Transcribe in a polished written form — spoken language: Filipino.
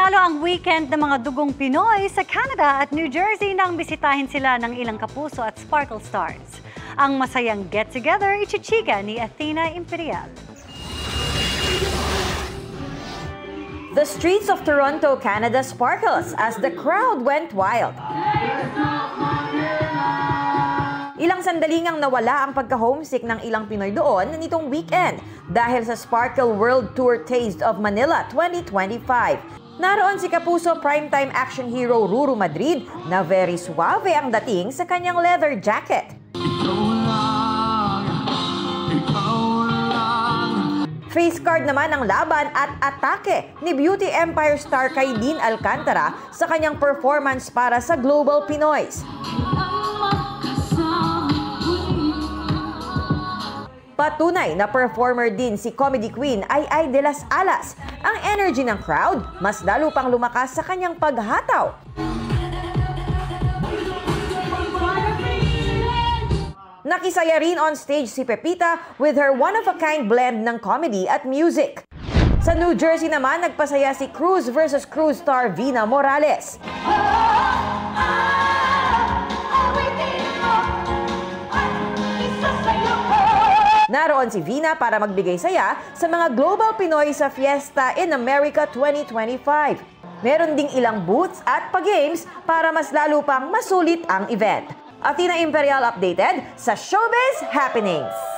Nanalo ang weekend ng mga dugong Pinoy sa Canada at New Jersey nang bisitahin sila ng ilang kapuso at Sparkle Stars. Ang masayang get-together ichichika ni Athena Imperial. The streets of Toronto, Canada sparkles as the crowd went wild. Ilang sandaling ang nawala ang pagka-homesick ng ilang Pinoy doon nitong weekend dahil sa Sparkle World Tour Taste of Manila 2025. Naroon si kapuso primetime action hero Ruru Madrid na very suave ang dating sa kanyang leather jacket. Face card naman ang laban at atake ni Beauty Empire star Kaylin Alcantara sa kanyang performance para sa Global Pinoys. Patunay na performer din si comedy queen Ai de las Alas. Ang energy ng crowd mas lalo pang lumakas sa kanyang paghataw. Nakisaya rin on stage si Pepita with her one-of-a-kind blend ng comedy at music. Sa New Jersey naman, nagpasaya si Cruz versus Cruz star Vina Morales. Naroon si Vina para magbigay saya sa mga Global Pinoy sa Fiesta in America 2025. Meron ding ilang booths at pa-games para mas lalo pang masulit ang event. Athena Imperial updated sa Showbiz Happenings.